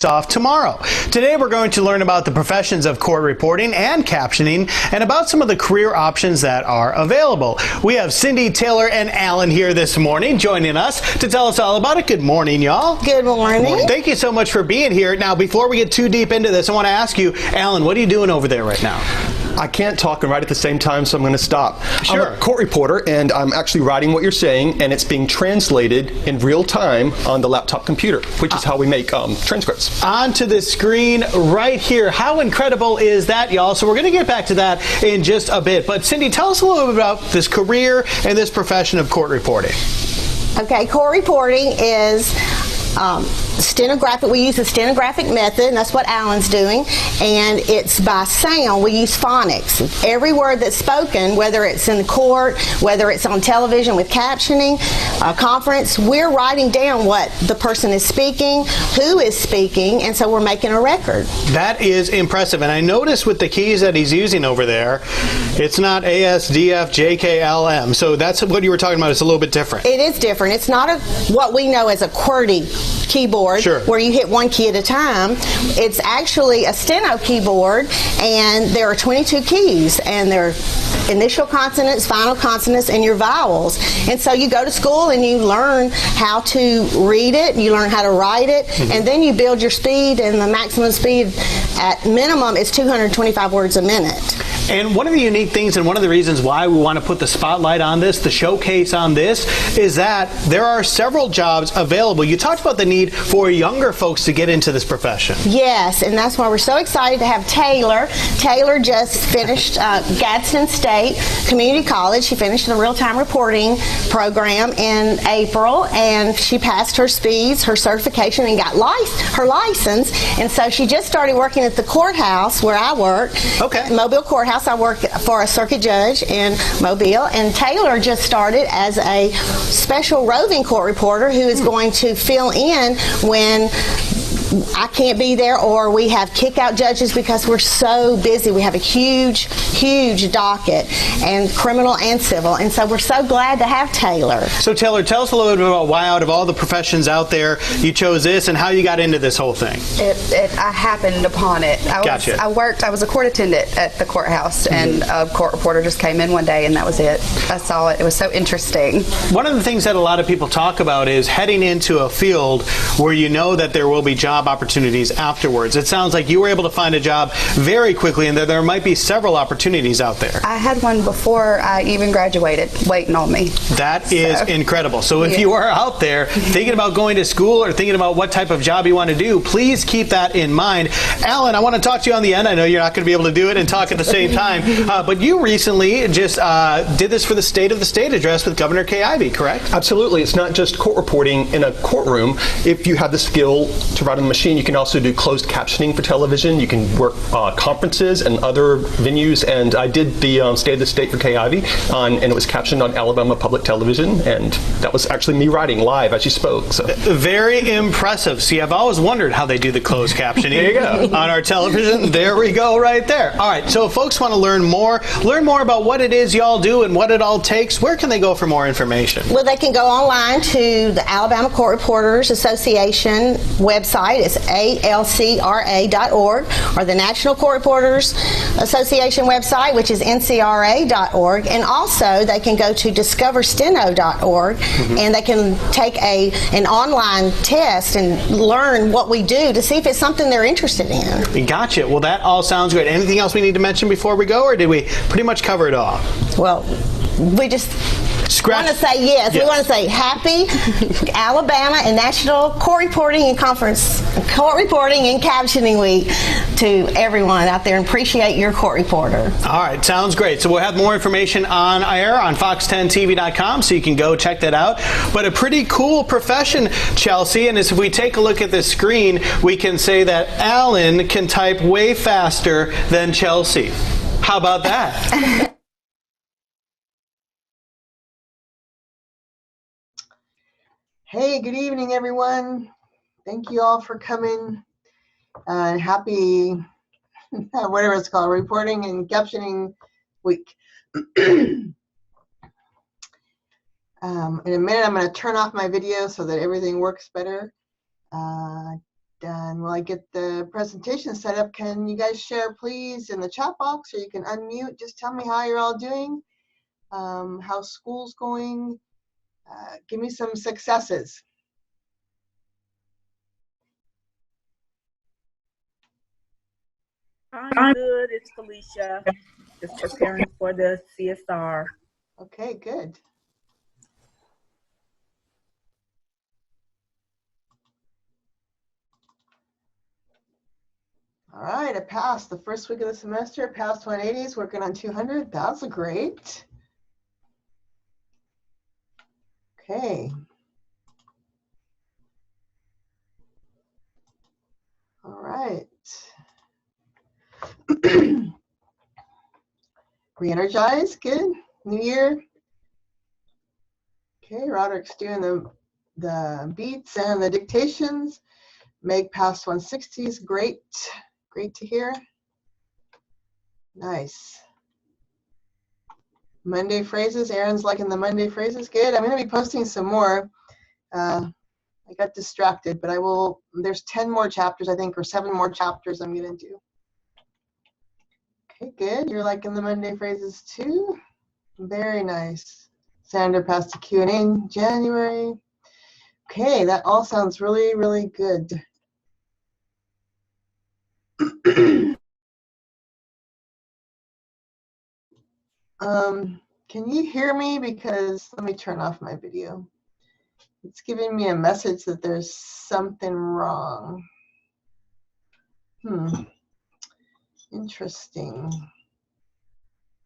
off tomorrow. Today we're going to learn about the professions of court reporting and captioning and about some of the career options that are available. We have Cindy, Taylor, and Alan here this morning joining us to tell us all about it. Good morning, y'all. Good morning. Thank you so much for being here. Now, before we get too deep into this, I want to ask you, Alan, what are you doing over there right now? I can't talk and write at the same time, so I'm going to stop. Sure. I'm a court reporter, and I'm actually writing what you're saying, and it's being translated in real time on the laptop computer, which is how we make transcripts. Onto the screen right here. How incredible is that, y'all? So we're going to get back to that in just a bit. But Cindy, tell us a little bit about this career and this profession of court reporting. Okay, court reporting is stenographic. We use the stenographic method, and that's what Alan's doing, and it's by sound. We use phonics. Every word that's spoken, whether it's in court, whether it's on television with captioning, a conference, we're writing down what the person is speaking, who is speaking, and so we're making a record. That is impressive, and I noticed with the keys that he's using over there, it's not A, S, D, F, J, K, L, M, so that's what you were talking about. It's a little bit different. It is different. It's not what we know as a QWERTY keyboard, sure, where you hit one key at a time. It's actually a steno keyboard, and there are 22 keys, and they're initial consonants, final consonants, and your vowels. And so you go to school and you learn how to read it, you learn how to write it, and then you build your speed, and the maximum speed at minimum is 225 words a minute. And one of the unique things and one of the reasons why we want to put the spotlight on this, the showcase on this, is that there are several jobs available. You talked about the need for younger folks to get into this profession. Yes, and that's why we're so excited to have Taylor. Taylor just finished Gadsden State Community College. She finished the real-time reporting program in April, and she passed her speeds, her certification, and got her license. And so she just started working at the courthouse where I work. Okay. Mobile Courthouse. I work for a circuit judge in Mobile, and Taylor just started as a special roving court reporter who is going to fill in when I can't be there or we have kick-out judges because we're so busy. We have a huge, huge docket, and criminal and civil, and so we're so glad to have Taylor. So Taylor, tell us a little bit about why out of all the professions out there you chose this and how you got into this whole thing. I happened upon it. I was a court attendant at the courthouse, and a court reporter just came in one day, and that was it. I saw it. It was so interesting. One of the things that a lot of people talk about is heading into a field where you know that there will be job opportunities afterwards. It sounds like you were able to find a job very quickly, and there might be several opportunities out there. I had one before I even graduated waiting on me. That is incredible. So if you are out there thinking about going to school or thinking about what type of job you want to do, please keep that in mind. Alan, I want to talk to you on the end. I know you're not going to be able to do it and talk at the same time, but you recently just did this for the State of the State address with Governor Kay Ivey, correct? Absolutely. It's not just court reporting in a courtroom. If you have the skill to write on the machine, you can also do closed captioning for television. You can work conferences and other venues, and I did the State of the State for Kay Ivey, and it was captioned on Alabama Public Television, and that was actually me writing live as you spoke. So. Very impressive. See, I've always wondered how they do the closed captioning there you go. on our television. There we go right there. All right, so if folks want to learn more about what it is y'all do and what it all takes, where can they go for more information? Well, they can go online to the Alabama Court Reporters Association website. It's alcra.org, or the National Court Reporters Association website, which is ncra.org, and also they can go to discoversteno.org, and they can take an online test and learn what we do to see if it's something they're interested in. Gotcha. Well, that all sounds great. Anything else we need to mention before we go, or did we pretty much cover it all? Well, we just want to say yes. We want to say happy Alabama and National Court Reporting and Captioning Week to everyone out there, and appreciate your court reporter. All right, sounds great. So we'll have more information on air on fox10tv.com, so you can go check that out. But a pretty cool profession, Chelsea, and as if we take a look at the screen, we can say that Alan can type way faster than Chelsea. How about that? Hey, good evening, everyone. Thank you all for coming. Happy, whatever it's called, Reporting and Captioning Week. In a minute, I'm going to turn off my video so that everything works better. And while I get the presentation set up, can you guys share please in the chat box, or you can unmute, just tell me how you're all doing, how school's going, give me some successes. I'm good. It's Felicia. Just preparing for the CSR. Okay, good. All right, I passed the first week of the semester, passed 180s, working on 200. That's great. Okay. All right. Re-energized, good. New year. Okay, Roderick's doing the beats and the dictations. Meg passed 160s, great. Great to hear. Nice. Monday phrases, Aaron's liking the Monday phrases, good. I'm gonna be posting some more. I got distracted, but I will, there's 10 more chapters, I think, or 7 more chapters I'm gonna do. Okay, good. You're liking the Monday phrases too? Very nice. Sandra passed the Q&A in January. Okay, that all sounds really, really good. Can you hear me? Because let me turn off my video. It's giving me a message that there's something wrong. Interesting.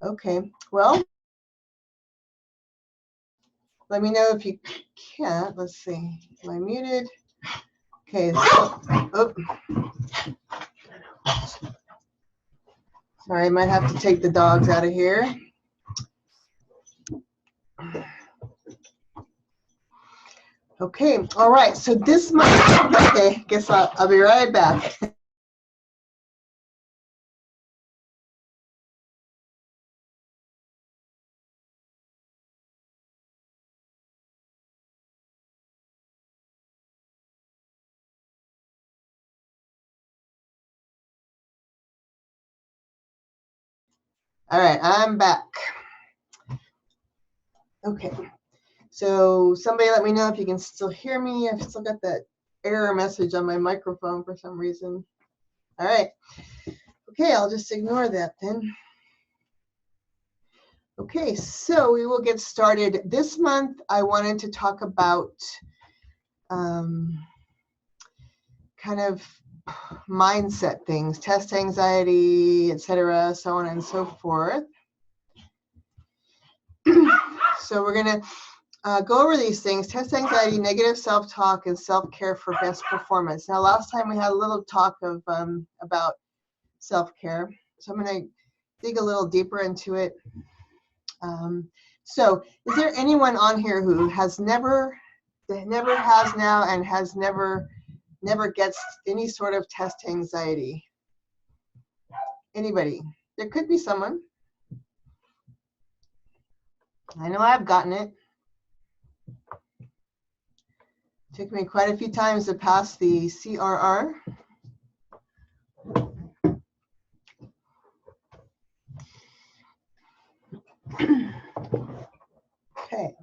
Okay, well, let me know if you can't. Let's see. Am I muted? Okay. So, oh. Sorry, I might have to take the dogs out of here. Okay, all right. So this month, okay, guess I'll be right back. All right, I'm back. Okay, so somebody let me know if you can still hear me. I've still got that error message on my microphone for some reason. All right, okay, I'll just ignore that then. Okay, so we will get started. This month, I wanted to talk about kind of mindset things, test anxiety, etc., so on and so forth. So we're going to go over these things: test anxiety, negative self-talk, and self-care for best performance. Now, last time we had a little talk of about self-care, so I'm going to dig a little deeper into it. So is there anyone on here who has never has now and has never gets any sort of test anxiety? Anybody? There could be someone. I know I've gotten it. Took me quite a few times to pass the CRR. Okay.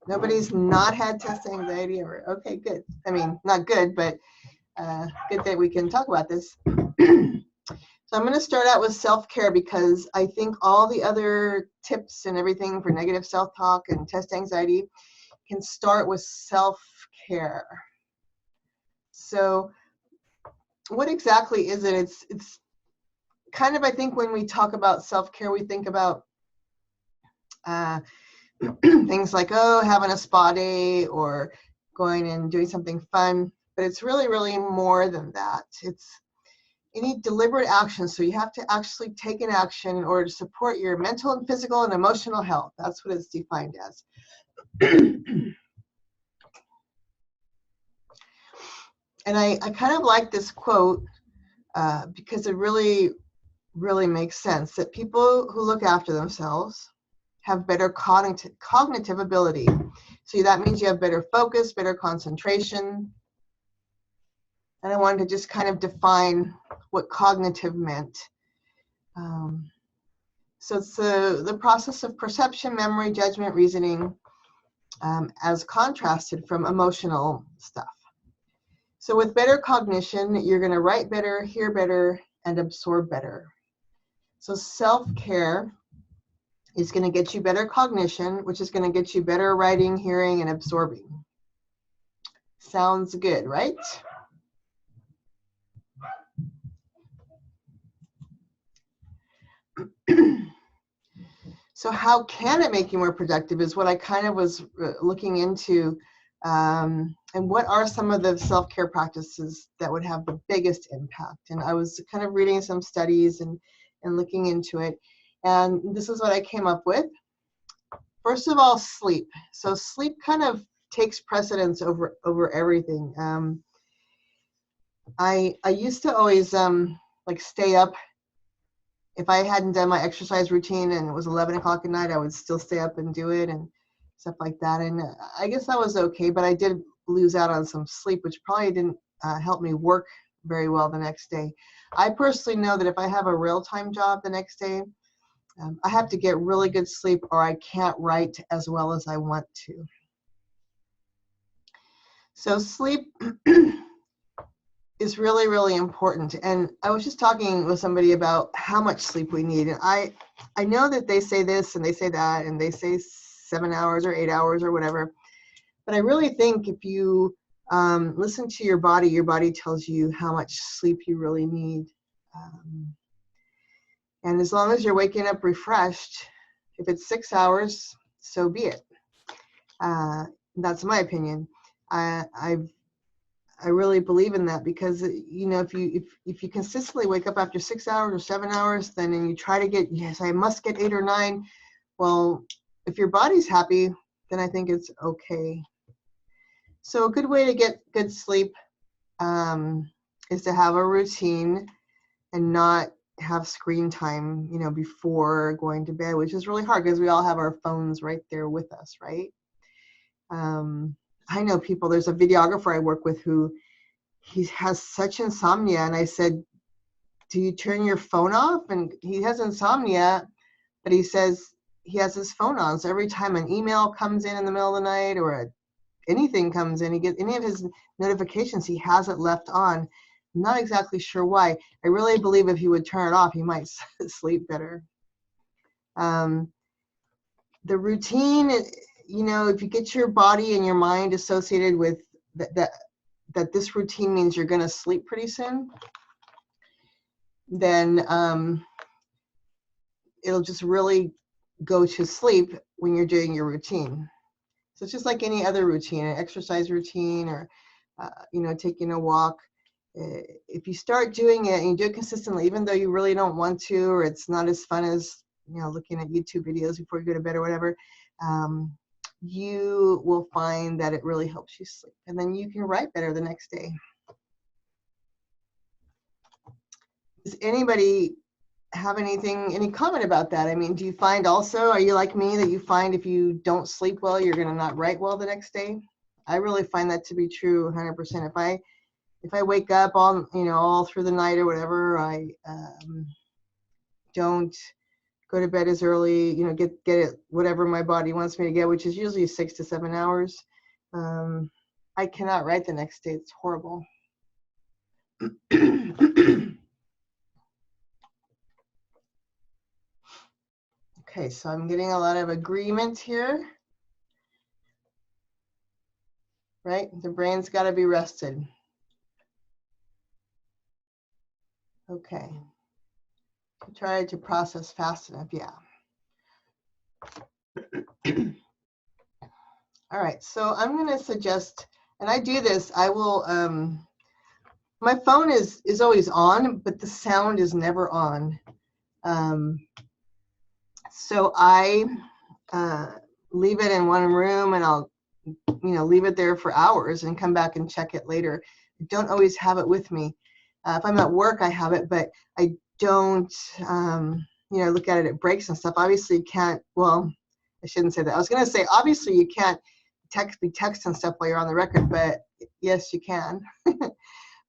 Nobody's not had test anxiety ever. Okay, good. I mean, not good, but good that we can talk about this. So I'm going to start out with self-care because I think all the other tips and everything for negative self-talk and test anxiety can start with self-care. So what exactly is it? It's kind of, I think when we talk about self-care, we think about things like, oh, having a spa day or going and doing something fun, but it's really, really more than that. It's any deliberate action. So you have to actually take an action in order to support your mental and physical and emotional health. That's what it's defined as. And I kind of like this quote because it really, really makes sense that people who look after themselves have better cognitive ability. So that means you have better focus, better concentration, And I wanted to just kind of define what cognitive meant. So it's the process of perception, memory, judgment, reasoning, as contrasted from emotional stuff. So with better cognition, you're going to write better, hear better, and absorb better. So self-care is going to get you better cognition, which is going to get you better writing, hearing, and absorbing. Sounds good, right? So how can it make you more productive is what I kind of was looking into. And what are some of the self-care practices that would have the biggest impact? And I was kind of reading some studies and looking into it. And this is what I came up with. First of all, sleep. So sleep kind of takes precedence over everything. I used to always like stay up. If I hadn't done my exercise routine and it was 11 o'clock at night, I would still stay up and do it and stuff like that. And I guess that was okay, but I did lose out on some sleep, which probably didn't help me work very well the next day. I personally know that if I have a real-time job the next day, I have to get really good sleep or I can't write as well as I want to. So sleep is really, really important. And I was just talking with somebody about how much sleep we need. And I know that they say this and they say that and they say 7 hours or 8 hours or whatever. But I really think if you listen to your body tells you how much sleep you really need. And as long as you're waking up refreshed, if it's 6 hours, so be it. That's my opinion. I really believe in that because, you know, if you consistently wake up after 6 hours or 7 hours, then and you try to get, yes, I must get 8 or 9. Well, if your body's happy, then I think it's okay. So a good way to get good sleep is to have a routine and not have screen time, you know, before going to bed, which is really hard because we all have our phones right there with us, right? I know people, there's a videographer I work with who he has such insomnia. And I said, do you turn your phone off? And he has insomnia, but he says he has his phone on. So every time an email comes in the middle of the night or anything comes in, he gets any of his notifications, he has it left on. I'm not exactly sure why. I really believe if he would turn it off, he might sleep better. The routine, you know, if you get your body and your mind associated with that this routine means you're going to sleep pretty soon, then it'll just really go to sleep when you're doing your routine. So it's just like any other routine, an exercise routine or, you know, taking a walk. If you start doing it and you do it consistently, even though you really don't want to, or it's not as fun as, you know, looking at YouTube videos before you go to bed or whatever, you will find that it really helps you sleep. And then you can write better the next day. Does anybody have any comment about that? I mean, do you find also, are you like me, that you find if you don't sleep well, you're going to not write well the next day? I really find that to be true 100%. If I wake up all through the night or whatever, I don't go to bed as early, you know, get it whatever my body wants me to get, which is usually 6 to 7 hours. I cannot write the next day. It's horrible. Okay, so I'm getting a lot of agreement here. Right? The brain's got to be rested. Okay. Try to process fast enough, yeah. All right, so I'm going to suggest, and I do this, I will, my phone is always on, but the sound is never on. So I leave it in one room and I'll, you know, leave it there for hours and come back and check it later. I don't always have it with me. If I'm at work, I have it, but I don't, you know, look at it, it breaks and stuff. Obviously you can't, well, I shouldn't say that. I was going to say, obviously you can't be texting stuff while you're on the record, but yes, you can.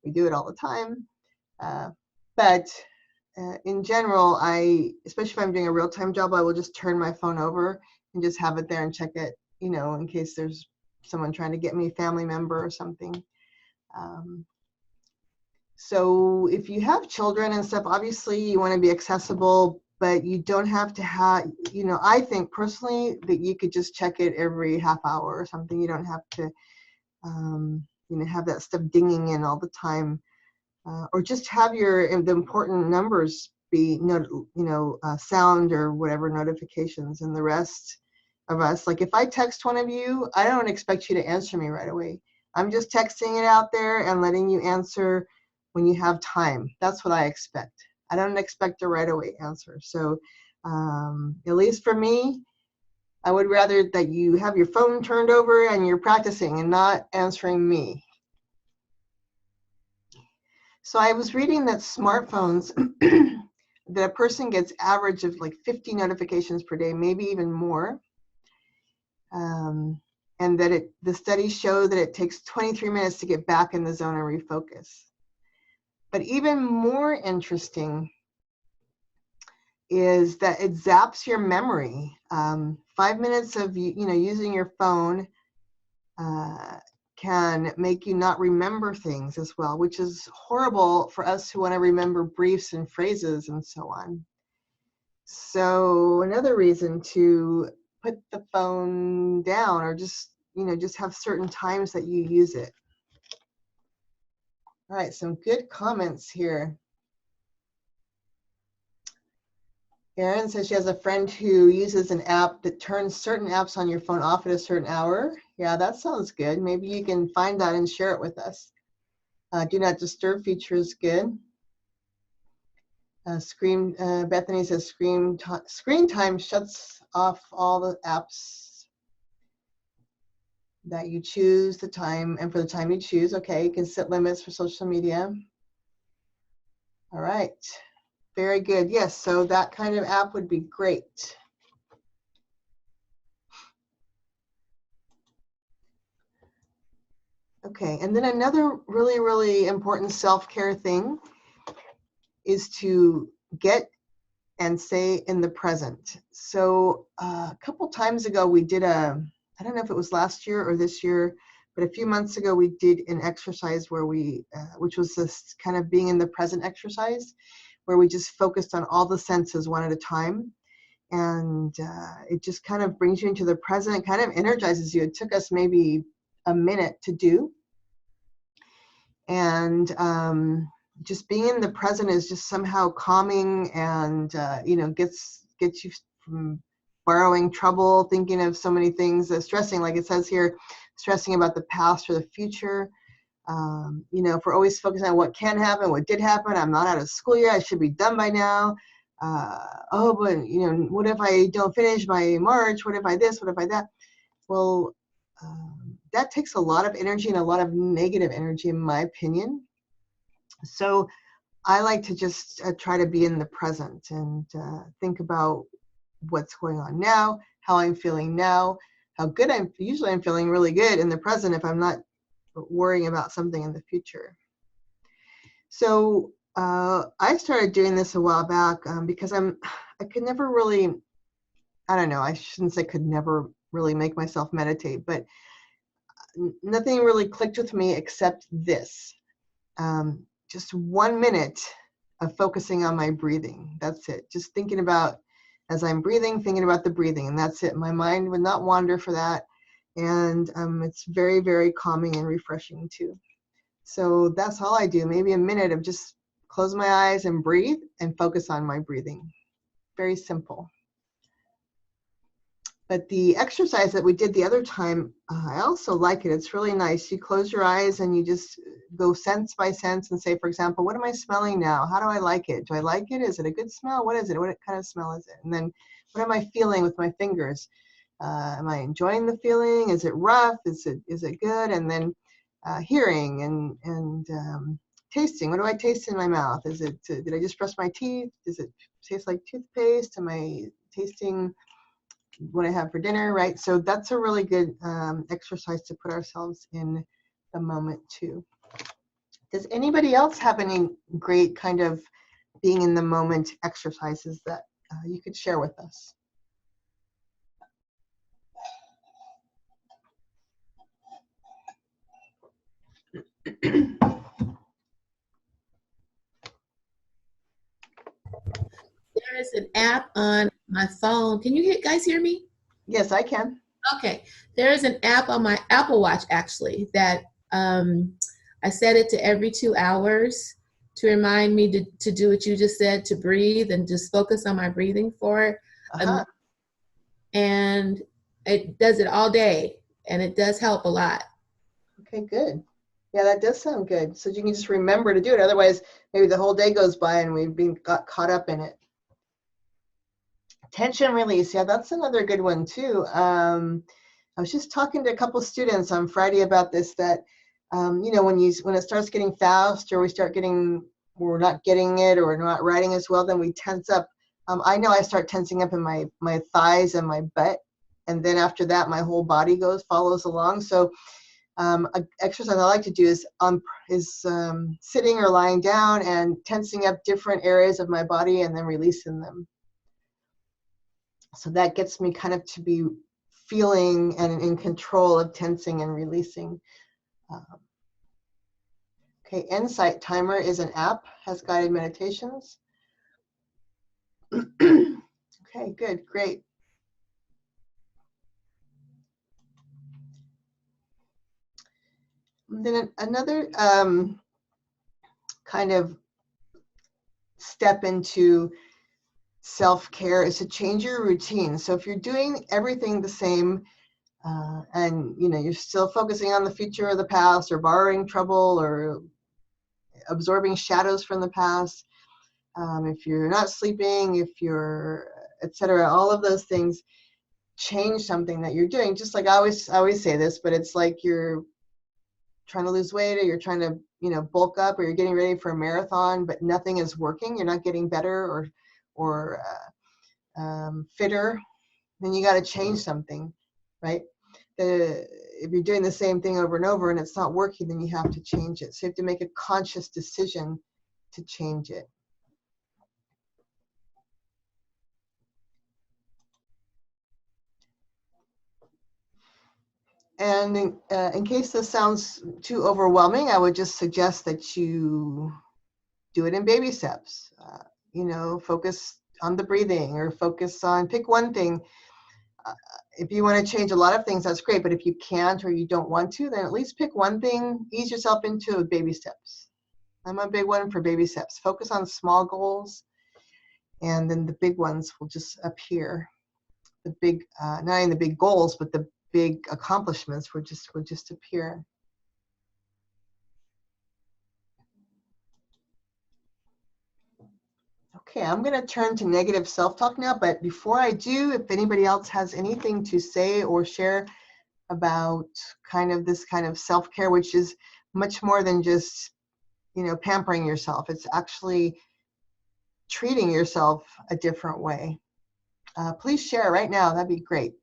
We do it all the time. But in general, especially if I'm doing a real-time job, I will just turn my phone over and just have it there and check it, in case there's someone trying to get me, a family member or something. So if you have children and stuff, obviously you want to be accessible, but you don't have to have, I think personally that you could just check it every half hour or something. You don't have to, have that stuff dinging in all the time. Or just have the important numbers be sound or whatever notifications, and the rest of us, like if I text one of you, I don't expect you to answer me right away. I'm just texting it out there and letting you answer when you have time. That's what I expect. I don't expect a right away answer. So at least for me, I would rather that you have your phone turned over and you're practicing and not answering me. So I was reading that smartphones, that a person gets average of like 50 notifications per day, maybe even more. And that the studies show that it takes 23 minutes to get back in the zone and refocus. But even more interesting is that it zaps your memory. 5 minutes of using your phone can make you not remember things as well, which is horrible for us who want to remember briefs and phrases and so on. So another reason to put the phone down, or just have certain times that you use it. All right, some good comments here. Erin says she has a friend who uses an app that turns certain apps on your phone off at a certain hour. Yeah, that sounds good. Maybe you can find that and share it with us. Do not disturb feature is good. Bethany says screen time shuts off all the apps that you choose the time, and for the time you choose. Okay, you can set limits for social media. All right, very good. Yes, so that kind of app would be great. Okay, and then another really, really important self-care thing is to get and stay in the present. So a couple times ago we did I don't know if it was last year or this year, but a few months ago we did an exercise where which was this kind of being in the present exercise, where we just focused on all the senses one at a time. And it just kind of brings you into the present, it kind of energizes you. It took us maybe a minute to do. And just being in the present is just somehow calming, and gets you from borrowing trouble, thinking of so many things, stressing, like it says here, stressing about the past or the future. If we're always focusing on what can happen, what did happen, I'm not out of school yet, I should be done by now. But what if I don't finish by March? What if I this? What if I that? Well, that takes a lot of energy, and a lot of negative energy, in my opinion. So I like to just try to be in the present and think about what's going on now, how I'm feeling now, how good I'm feeling really good in the present if I'm not worrying about something in the future. So I started doing this a while back because I could never really, I don't know, I shouldn't say could never really make myself meditate, but nothing really clicked with me except this. Just 1 minute of focusing on my breathing. That's it. Just thinking about, as I'm breathing, thinking about the breathing, and that's it. My mind would not wander for that. And it's very, very calming and refreshing too. So that's all I do. Maybe a minute of just close my eyes and breathe and focus on my breathing. Very simple. But the exercise that we did the other time, I also like it. It's really nice. You close your eyes and you just go sense by sense and say, for example, what am I smelling now? How do I like it? Do I like it? Is it a good smell? What is it? What kind of smell is it? And then what am I feeling with my fingers? Am I enjoying the feeling? Is it rough? Is it good? And then hearing and tasting. What do I taste in my mouth? Did I just brush my teeth? Does it taste like toothpaste? Am I tasting what I have for dinner, right? So that's a really good exercise to put ourselves in the moment too. Does anybody else have any great kind of being in the moment exercises that you could share with us? There is an app on my phone. Can you guys hear me? Yes, I can. Okay. There is an app on my Apple Watch, actually, that I set it to every 2 hours to remind me to do what you just said, to breathe and just focus on my breathing for Uh-huh. and it does it all day, and it does help a lot. Okay, good. Yeah, that does sound good. So you can just remember to do it. Otherwise, maybe the whole day goes by and got caught up in it. Tension release. Yeah, that's another good one too. I was just talking to a couple students on Friday about this, that you know, when it starts getting fast, or we're not getting it, or not writing as well, then we tense up. I know I start tensing up in my thighs and my butt, and then after that, my whole body follows along. So an exercise I like to do is sitting or lying down and tensing up different areas of my body and then releasing them. So that gets me kind of to be feeling and in control of tensing and releasing. Okay, Insight Timer is an app, has guided meditations. Okay, good, great. And then another kind of step into self-care is to change your routine. So if you're doing everything the same, and you know, you're still focusing on the future or the past, or borrowing trouble, or absorbing shadows from the past, if you're not sleeping, if you're etc., all of those things, change something that you're doing. Just like I always say this, but it's like you're trying to lose weight, or you're trying to, you know, bulk up, or you're getting ready for a marathon, but nothing is working. You're not getting better or fitter. Then you got to change something, right? If you're doing the same thing over and over and it's not working, then you have to change it. So you have to make a conscious decision to change it. And in case this sounds too overwhelming, I would just suggest that you do it in baby steps. You know, focus on the breathing, or pick one thing. If you want to change a lot of things, that's great. But if you can't, or you don't want to, then at least pick one thing, ease yourself into baby steps. I'm a big one for baby steps. Focus on small goals, and then the big ones will just appear. The big, not only the big goals, but the big accomplishments will just appear. Okay, I'm going to turn to negative self-talk now, but before I do, if anybody else has anything to say or share about this kind of self-care, which is much more than just, you know, pampering yourself. It's actually treating yourself a different way. Please share right now. That'd be great.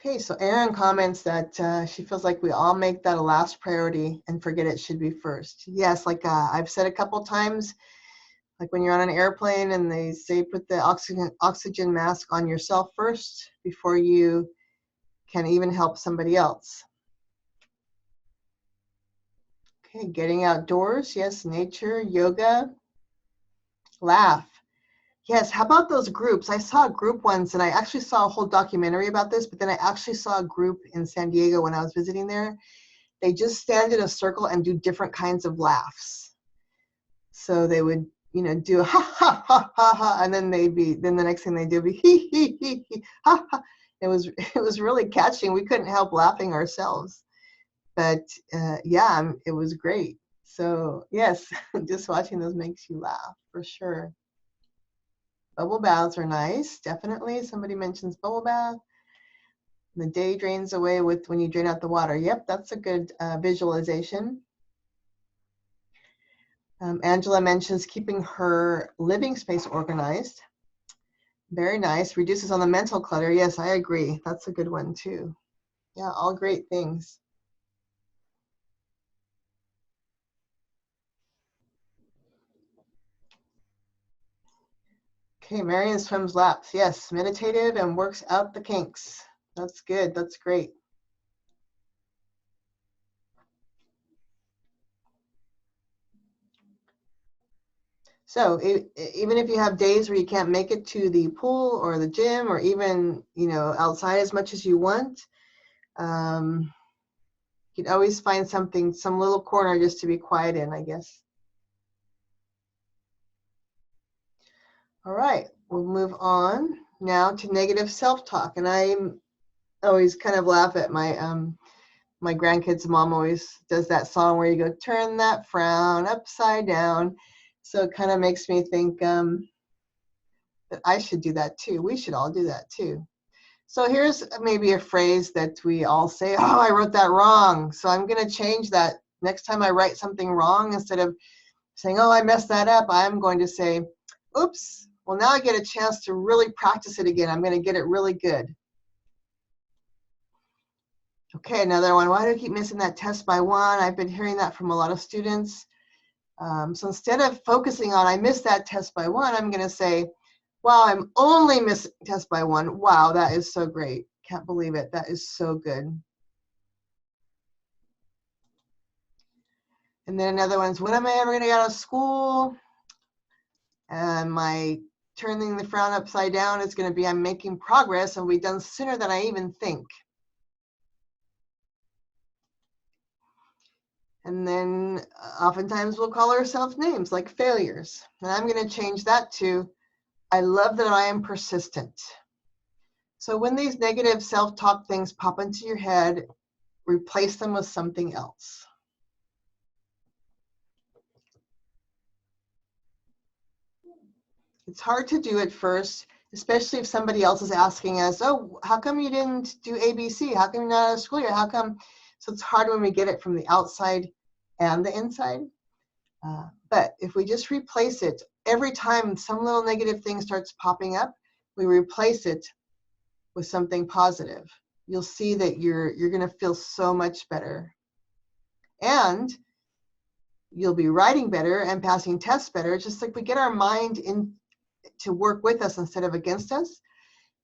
Okay, so Erin comments that she feels like we all make that a last priority and forget it should be first. Yes, like I've said a couple times, like when you're on an airplane and they say put the oxygen mask on yourself first before you can even help somebody else. Okay, getting outdoors, yes, nature, yoga, laugh. Yes, how about those groups? I saw group ones, and I actually saw a whole documentary about this, but then I actually saw a group in San Diego when I was visiting there. They just stand in a circle and do different kinds of laughs. So they would, you know, do ha ha ha ha ha, and then the next thing they do would be he he he he ha ha. It was really catching. We couldn't help laughing ourselves. But yeah, it was great. So yes, just watching those makes you laugh for sure. Bubble baths are nice, definitely. Somebody mentions bubble bath. The day drains away when you drain out the water. Yep, that's a good visualization. Angela mentions keeping her living space organized. Very nice. Reduces on the mental clutter. Yes, I agree. That's a good one too. Yeah, all great things. Okay, Marion swims laps. Yes, meditative and works out the kinks. That's good. That's great. So even if you have days where you can't make it to the pool or the gym or even, you know, outside as much as you want, you can always find something, some little corner just to be quiet in, I guess. All right, we'll move on now to negative self-talk. And I always kind of laugh at my grandkids' mom always does that song where you go, turn that frown upside down. So it kind of makes me think that I should do that too. We should all do that too. So here's maybe a phrase that we all say, oh, I wrote that wrong. So I'm going to change that. Next time I write something wrong, instead of saying, oh, I messed that up, I'm going to say, oops, well, now I get a chance to really practice it again. I'm going to get it really good. Okay, another one. Why do I keep missing that test by one? I've been hearing that from a lot of students. So instead of focusing on I missed that test by one, I'm going to say, wow, I'm only missing test by one. Wow, that is so great. Can't believe it. That is so good. And then another one's, when am I ever going to get out of school? And my turning the frown upside down is going to be I'm making progress and we've done sooner than I even think. And then oftentimes we'll call ourselves names like failures. And I'm going to change that to, I love that I am persistent. So when these negative self-talk things pop into your head, replace them with something else. It's hard to do at first, especially if somebody else is asking us, oh, how come you didn't do ABC? How come you're not out of school yet? How come? So it's hard when we get it from the outside and the inside. But if we just replace it, every time some little negative thing starts popping up, we replace it with something positive. You'll see that you're going to feel so much better. And you'll be writing better and passing tests better. It's just like we get our mind in to work with us instead of against us,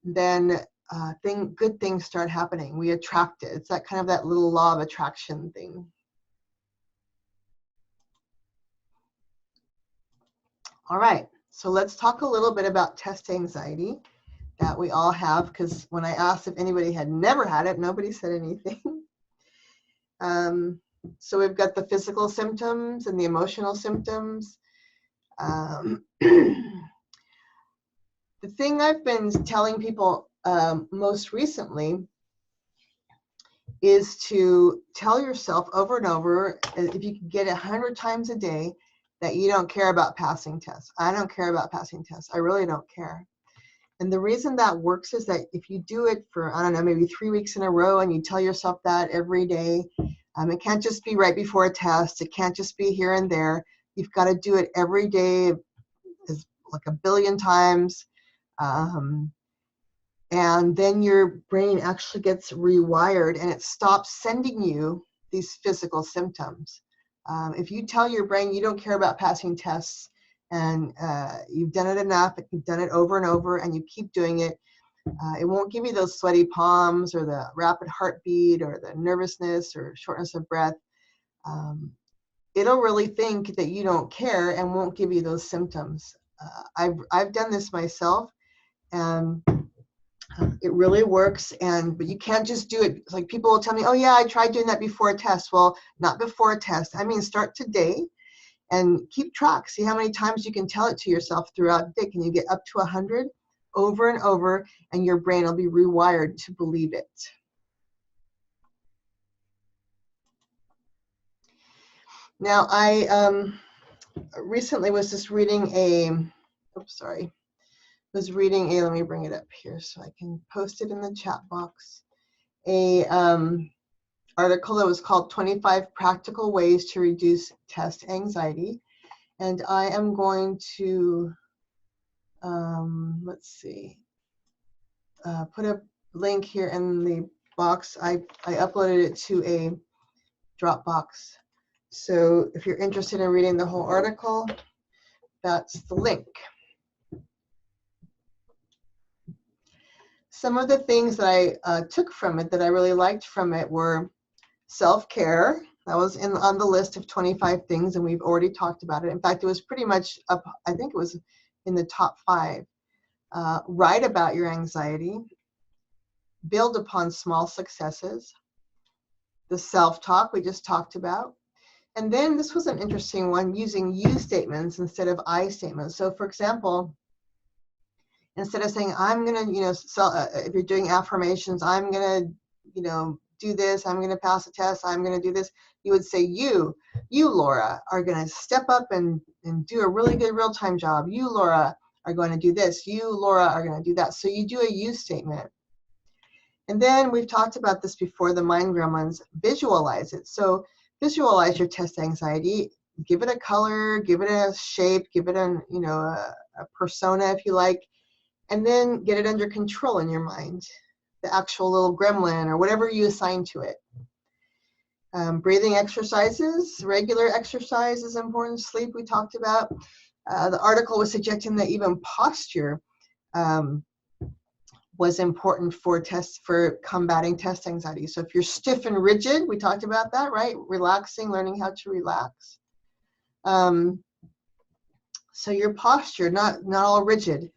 then good things start happening. We attract it. It's that kind of that little law of attraction thing. All right, so let's talk a little bit about test anxiety that we all have, because when I asked if anybody had never had it, nobody said anything. So we've got the physical symptoms and the emotional symptoms. The thing I've been telling people most recently is to tell yourself over and over, if you can get 100 times a day, that you don't care about passing tests. I don't care about passing tests. I really don't care. And the reason that works is that if you do it for, I don't know, maybe 3 weeks in a row and you tell yourself that every day, it can't just be right before a test. It can't just be here and there. You've got to do it every day, like a billion times. And then your brain actually gets rewired and it stops sending you these physical symptoms. If you tell your brain you don't care about passing tests and you've done it enough, you've done it over and over and you keep doing it, it won't give you those sweaty palms or the rapid heartbeat or the nervousness or shortness of breath. It'll really think that you don't care and won't give you those symptoms. I've done this myself, and it really works. But you can't just do it. It's like people will tell me, oh yeah, I tried doing that before a test. Well, not before a test. I mean, start today and keep track. See how many times you can tell it to yourself throughout the day. Can you get up to 100 over and over, and your brain will be rewired to believe it. Now, I recently was just reading let me bring it up here so I can post it in the chat box. Article that was called 25 Practical Ways to Reduce Test Anxiety. And I am going to, let's see, put a link here in the box. I uploaded it to a Dropbox. So if you're interested in reading the whole article, that's the link. Some of the things that I took from it that I really liked from it were self-care. That was on the list of 25 things, and we've already talked about it. In fact, it was pretty much up, I think it was in the top 5. Write about your anxiety. Build upon small successes. The self-talk we just talked about. And then this was an interesting one, using you statements instead of I statements. So for example, instead of saying, I'm going to, if you're doing affirmations, I'm going to, do this, I'm going to pass a test, I'm going to do this, you would say, you, Laura, are going to step up and do a really good real-time job. You, Laura, are going to do this. You, Laura, are going to do that. So you do a you statement. And then we've talked about this before, the mind gremlins, visualize it. So visualize your test anxiety, give it a color, give it a shape, give it a persona if you like, and then get it under control in your mind, the actual little gremlin or whatever you assign to it. Breathing exercises, regular exercise is important. Sleep we talked about. The article was suggesting that even posture was important for combating test anxiety. So if you're stiff and rigid, we talked about that, right? Relaxing, learning how to relax. So your posture, not all rigid.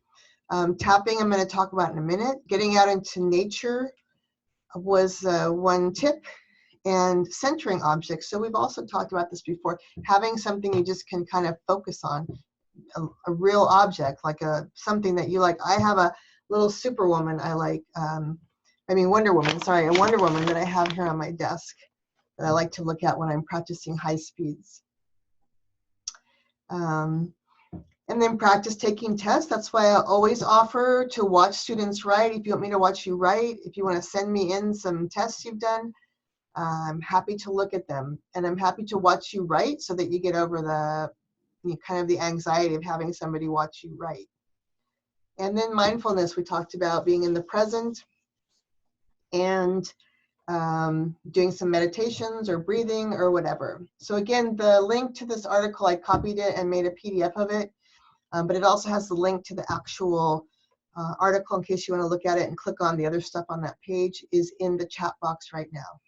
Tapping, I'm going to talk about in a minute. Getting out into nature was one tip, and centering objects. So we've also talked about this before. Having something you just can kind of focus on, a real object, like something that you like. I have a little Superwoman I like. Wonder Woman. Sorry, a Wonder Woman that I have here on my desk that I like to look at when I'm practicing high speeds. And then practice taking tests. That's why I always offer to watch students write. If you want me to watch you write, if you want to send me in some tests you've done, I'm happy to look at them. And I'm happy to watch you write so that you get over the anxiety of having somebody watch you write. And then mindfulness, we talked about being in the present and doing some meditations or breathing or whatever. So again, the link to this article, I copied it and made a PDF of it. But it also has the link to the actual article in case you want to look at it and click on the other stuff on that page, is in the chat box right now.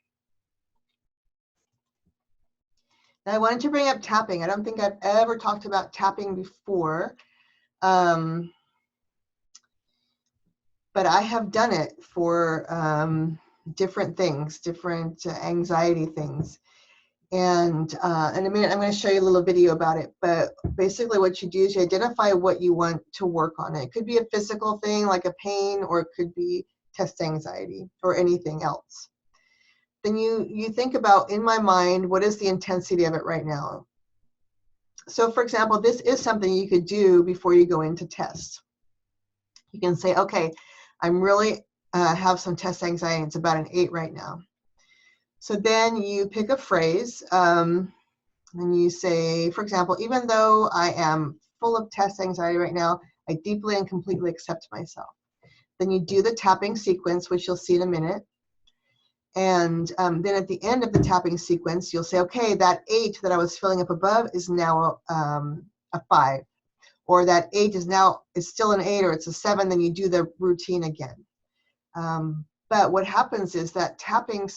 Now I wanted to bring up tapping. I don't think I've ever talked about tapping before, but I have done it for different things, different anxiety things. And in a minute, I'm going to show you a little video about it. But basically what you do is you identify what you want to work on. It could be a physical thing like a pain, or it could be test anxiety or anything else. Then you think about, in my mind, what is the intensity of it right now? So for example, this is something you could do before you go into test. You can say, okay, I'm really have some test anxiety. It's about an 8 right now. So then you pick a phrase and you say, for example, even though I am full of test anxiety right now, I deeply and completely accept myself. Then you do the tapping sequence, which you'll see in a minute. And then at the end of the tapping sequence, you'll say, okay, that 8 that I was filling up above is now a 5. Or that 8 is still an 8, or it's a 7, then you do the routine again. But what happens is that tapping,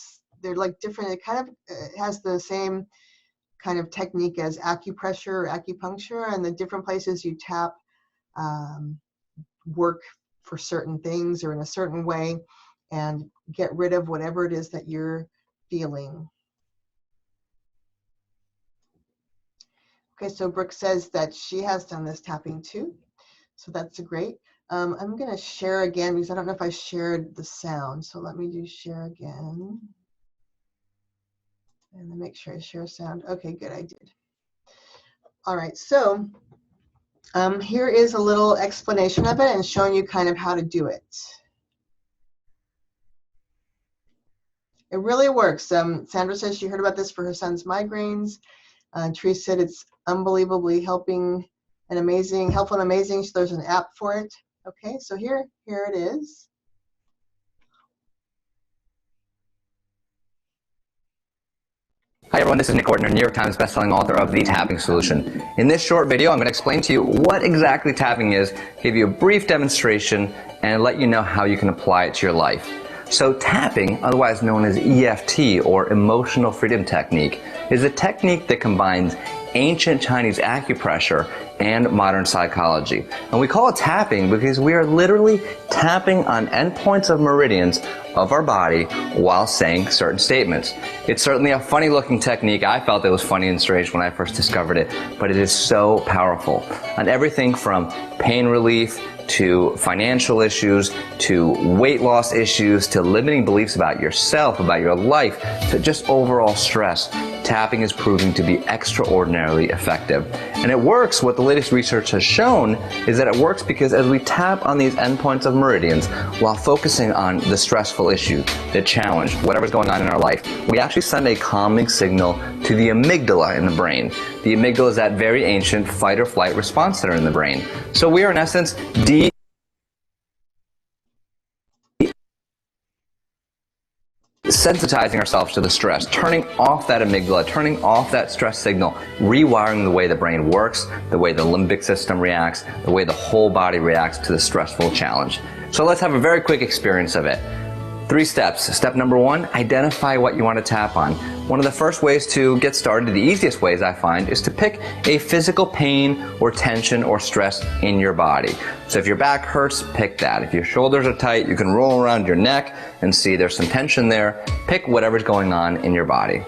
they're like different. It kind of has the same kind of technique as acupressure or acupuncture, and the different places you tap work for certain things or in a certain way and get rid of whatever it is that you're feeling. Okay, so Brooke says that she has done this tapping too, so that's great. I'm going to share again because I don't know if I shared the sound, so let me do share again. And then make sure I share sound. Okay, good, I did. All right, so here is a little explanation of it and showing you kind of how to do it. It really works. Sandra says she heard about this for her son's migraines. Teresa said it's unbelievably helpful and amazing. So there's an app for it. Okay, so here it is. Hi everyone, this is Nick Ortner, New York Times bestselling author of The Tapping Solution. In this short video, I'm going to explain to you what exactly tapping is, give you a brief demonstration, and let you know how you can apply it to your life. So tapping, otherwise known as EFT or Emotional Freedom Technique, is a technique that combines ancient Chinese acupressure and modern psychology. And we call it tapping because we are literally tapping on endpoints of meridians of our body while saying certain statements. It's certainly a funny looking technique. I felt it was funny and strange when I first discovered it, but it is so powerful on everything from pain relief to financial issues, to weight loss issues, to limiting beliefs about yourself, about your life, to just overall stress. Tapping is proving to be extraordinarily effective. And it works. What the latest research has shown is that it works because as we tap on these endpoints of meridians while focusing on the stressful issue, the challenge, whatever's going on in our life, we actually send a calming signal to the amygdala in the brain. The amygdala is that very ancient fight or flight response center in the brain. So we are in essence sensitizing ourselves to the stress, turning off that amygdala, turning off that stress signal, rewiring the way the brain works, the way the limbic system reacts, the way the whole body reacts to the stressful challenge. So let's have a very quick experience of it. 3 steps. Step number 1, identify what you want to tap on. One of the first ways to get started, the easiest ways I find, is to pick a physical pain or tension or stress in your body. So if your back hurts, pick that. If your shoulders are tight, you can roll around your neck and see there's some tension there. Pick whatever's going on in your body.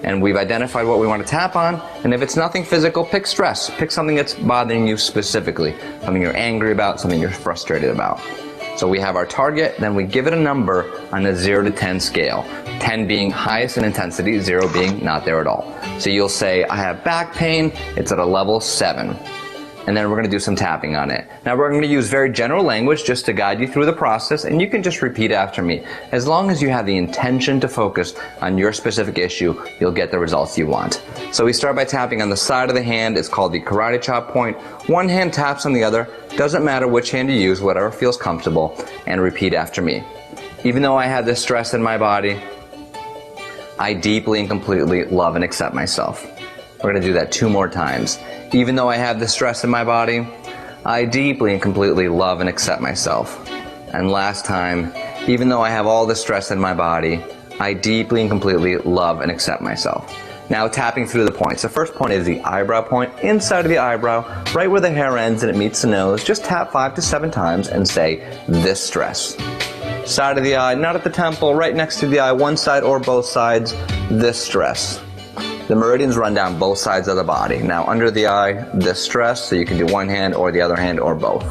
And we've identified what we want to tap on, and if it's nothing physical, pick stress. Pick something that's bothering you specifically, something you're angry about, something you're frustrated about. So we have our target, then we give it a number on a 0 to 10 scale. 10 being highest in intensity, 0 being not there at all. So you'll say, I have back pain, it's at a level 7. And then we're going to do some tapping on it. Now we're going to use very general language just to guide you through the process, and you can just repeat after me. As long as you have the intention to focus on your specific issue, you'll get the results you want. So we start by tapping on the side of the hand. It's called the karate chop point. One hand taps on the other. Doesn't matter which hand you use, whatever feels comfortable, and repeat after me. Even though I have this stress in my body, I deeply and completely love and accept myself. We're going to do that 2 more times. Even though I have the stress in my body, I deeply and completely love and accept myself. And last time, even though I have all the stress in my body, I deeply and completely love and accept myself. Now tapping through the points. The first point is the eyebrow point, inside of the eyebrow, right where the hair ends and it meets the nose. Just tap 5 to 7 times and say, this stress. Side of the eye, not at the temple, right next to the eye, one side or both sides, this stress. The meridians run down both sides of the body. Now under the eye, this stress, so you can do one hand or the other hand or both.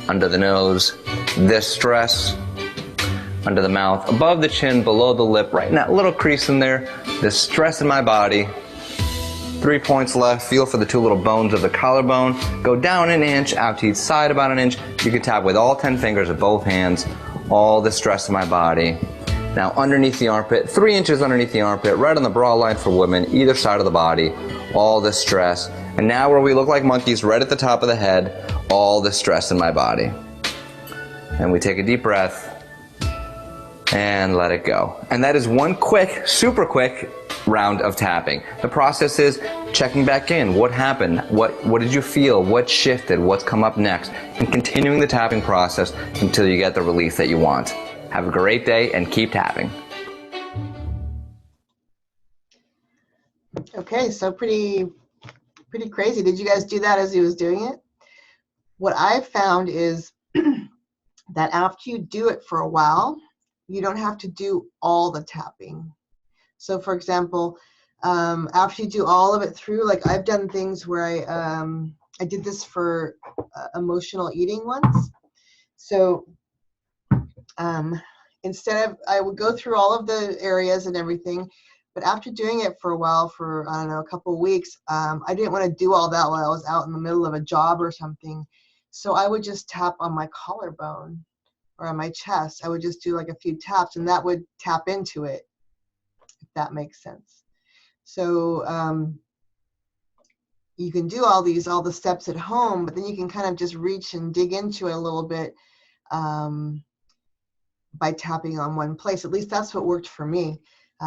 Under the nose, this stress. Under the mouth, above the chin, below the lip, right in that little crease in there, this stress in my body. 3 points left. Feel for the 2 little bones of the collarbone. Go down an inch, out to each side about an inch. You can tap with all 10 fingers of both hands, all the stress in my body. Now underneath the armpit, 3 inches underneath the armpit, right on the bra line for women, either side of the body, all the stress. And now where we look like monkeys, right at the top of the head, all the stress in my body. And we take a deep breath and let it go. And that is one quick, super quick round of tapping. The process is checking back in. What happened? What did you feel? What shifted? What's come up next? And continuing the tapping process until you get the relief that you want. Have a great day and keep tapping. Okay, so pretty crazy. Did you guys do that as he was doing it? What I found is that after you do it for a while, you don't have to do all the tapping. So for example, after you do all of it through, like I've done things where I did this for emotional eating once. So instead of, I would go through all of the areas and everything, but after doing it for a while, for, I don't know, a couple of weeks, I didn't want to do all that while I was out in the middle of a job or something. So I would just tap on my collarbone or on my chest. I would just do like a few taps and that would tap into it, if that makes sense. So you can do all the steps at home, but then you can kind of just reach and dig into it a little bit by tapping on one place. At least that's what worked for me.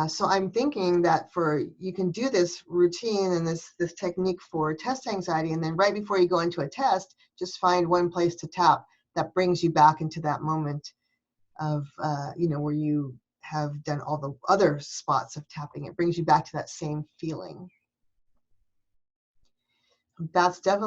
So I'm thinking that you can do this routine and this technique for test anxiety, and then right before you go into a test, just find one place to tap that brings you back into that moment of, where you have done all the other spots of tapping. It brings you back to that same feeling. That's definitely